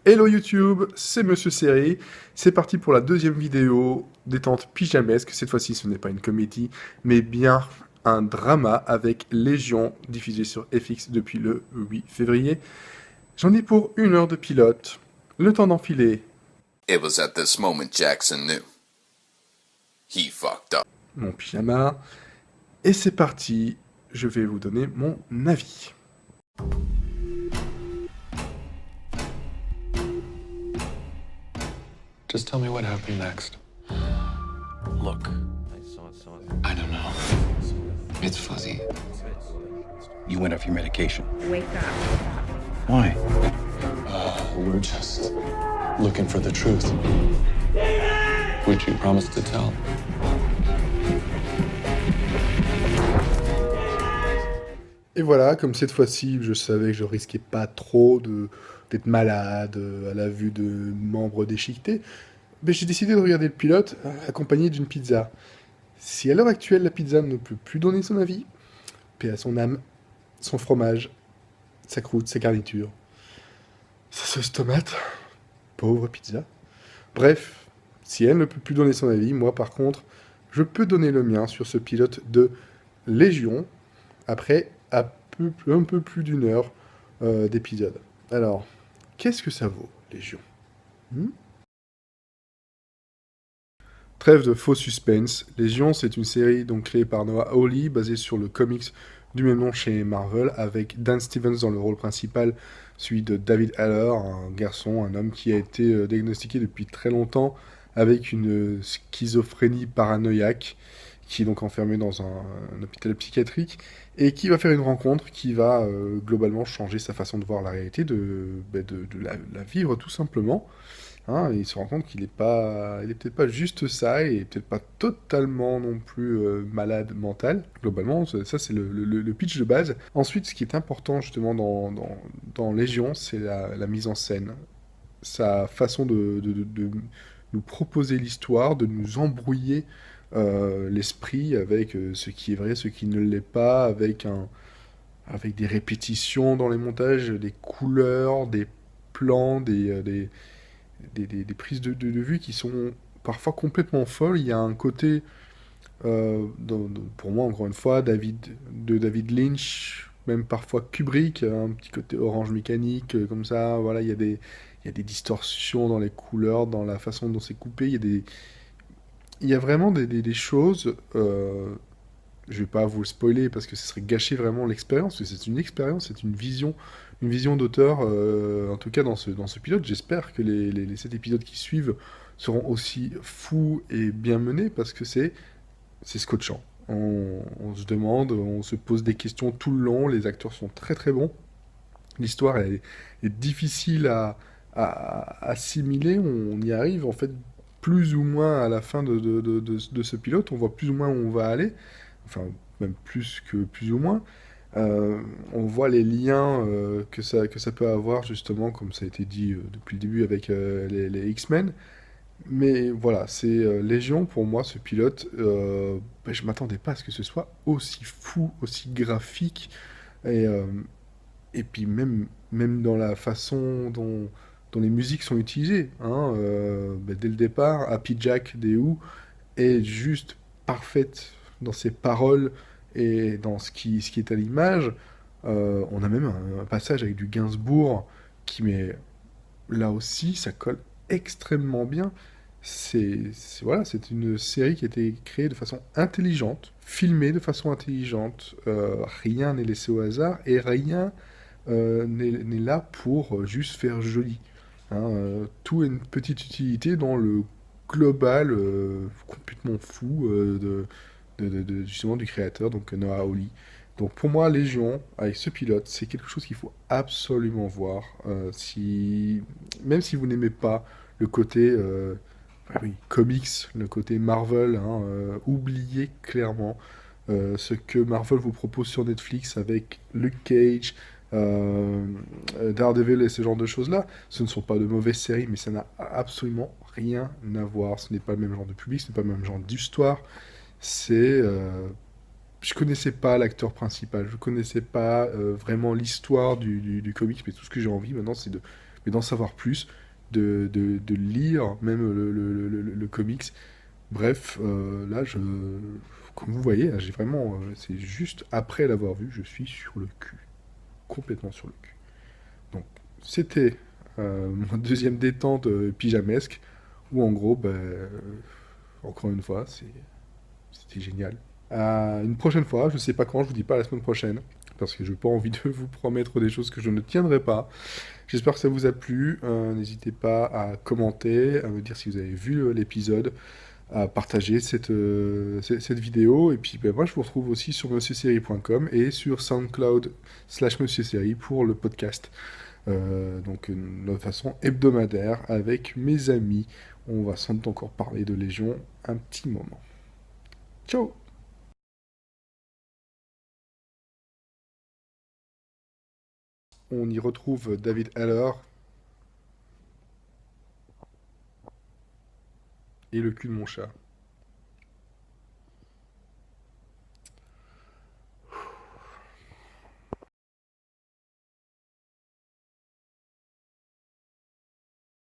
Hello YouTube, c'est Monsieur Série. C'est parti pour la deuxième vidéo détente pyjamesque. Cette fois-ci, ce n'est pas une comédie, mais bien un drama avec Légion, diffusé sur FX depuis le 8 février. J'en ai pour 1 heure de pilote. Le temps d'enfiler It was at this moment Jackson knew. He fucked up. mon pyjama. Et c'est parti, je vais vous donner mon avis. Just tell me what happened next. Look, I don't know. It's fuzzy. you went off your medication. Wake up. Why? We're just looking for the truth. Which you promised to tell. Et voilà, comme cette fois-ci, je savais que je risquais pas trop d'être malade à la vue de membres déchiquetés, mais j'ai décidé de regarder le pilote accompagné d'une pizza. Si à l'heure actuelle la pizza ne peut plus donner son avis, paix à son âme, son fromage, sa croûte, sa garniture, sa sauce tomate, pauvre pizza. Bref, si elle ne peut plus donner son avis, moi par contre, je peux donner le mien sur ce pilote de Légion, après un peu plus d'1 heure d'épisode. Alors, qu'est-ce que ça vaut, Légion? Trêve de faux suspense. Légion, c'est une série donc créée par Noah Hawley, basée sur le comics du même nom chez Marvel, avec Dan Stevens dans le rôle principal, celui de David Haller, un garçon, un homme qui a été diagnostiqué depuis très longtemps avec une schizophrénie paranoïaque, qui est donc enfermé dans un hôpital psychiatrique, et qui va faire une rencontre qui va globalement changer sa façon de voir la réalité, de la vivre tout simplement. Hein, et il se rend compte qu'il est peut-être pas juste ça, et peut-être pas totalement non plus malade mental. Globalement, ça c'est le pitch de base. Ensuite, ce qui est important justement dans Légion, c'est la mise en scène. Sa façon de nous proposer l'histoire, de nous embrouiller l'esprit avec ce qui est vrai, ce qui ne l'est pas, avec des répétitions dans les montages, des couleurs, des plans, des prises de vue qui sont parfois complètement folles. Il y a un côté, pour moi encore une fois, David Lynch, même parfois Kubrick, un petit côté Orange Mécanique, comme ça, voilà, il y a des distorsions dans les couleurs, dans la façon dont c'est coupé, il y a vraiment des choses, je vais pas vous le spoiler parce que ce serait gâcher vraiment l'expérience, parce que c'est une expérience, c'est une vision d'auteur, en tout cas dans ce pilote. J'espère que les 7 épisodes qui suivent seront aussi fous et bien menés, parce que c'est scotchant. On se demande, on se pose des questions tout le long, les acteurs sont très très bons, l'histoire est difficile à assimiler, on y arrive en fait plus ou moins à la fin de ce pilote, on voit plus ou moins où on va aller, enfin même plus que plus ou moins. On voit les liens que ça peut avoir, justement, comme ça a été dit depuis le début avec les X-Men. Mais voilà, c'est Légion, pour moi, ce pilote, je m'attendais pas à ce que ce soit aussi fou, aussi graphique, et, euh, et puis même dans la façon dont les musiques sont utilisées. Hein, dès le départ, Happy Jack des Who est juste parfaite dans ses paroles et dans ce qui est à l'image. On a même un passage avec du Gainsbourg qui, mais là aussi, ça colle extrêmement bien. Voilà, c'est une série qui a été créée de façon intelligente, filmée de façon intelligente. Rien n'est laissé au hasard, et rien n'est là pour juste faire joli. Hein, tout a une petite utilité dans le global complètement fou justement du créateur, donc Noah Hawley. Donc pour moi, Légion, avec ce pilote, c'est quelque chose qu'il faut absolument voir. Même si vous n'aimez pas le côté comics, le côté Marvel, hein, oubliez clairement ce que Marvel vous propose sur Netflix avec Luke Cage, Daredevil et ce genre de choses-là. Ce ne sont pas de mauvaises séries, mais ça n'a absolument rien à voir. Ce n'est pas le même genre de public, ce n'est pas le même genre d'histoire. Je connaissais pas l'acteur principal, je connaissais pas vraiment l'histoire du comics, mais tout ce que j'ai envie maintenant, c'est de mais d'en savoir plus, de lire même le comics. Bref, là, comme vous voyez, là, j'ai vraiment, c'est juste après l'avoir vu, je suis sur le cul, complètement sur le cul. Donc, c'était mon deuxième détente pyjamesque, où en gros, encore une fois, c'était génial. Une prochaine fois, je sais pas quand, je vous dis pas la semaine prochaine, parce que je n'ai pas envie de vous promettre des choses que je ne tiendrai pas. J'espère que ça vous a plu. N'hésitez pas à commenter, à me dire si vous avez vu l'épisode, à partager cette vidéo. Et puis moi, je vous retrouve aussi sur monsieursérie.com et sur SoundCloud/monsieursérie pour le podcast. Donc, de façon hebdomadaire avec mes amis. On va sans doute encore parler de Légion un petit moment. Ciao! On y retrouve David Haller et le cul de mon chat.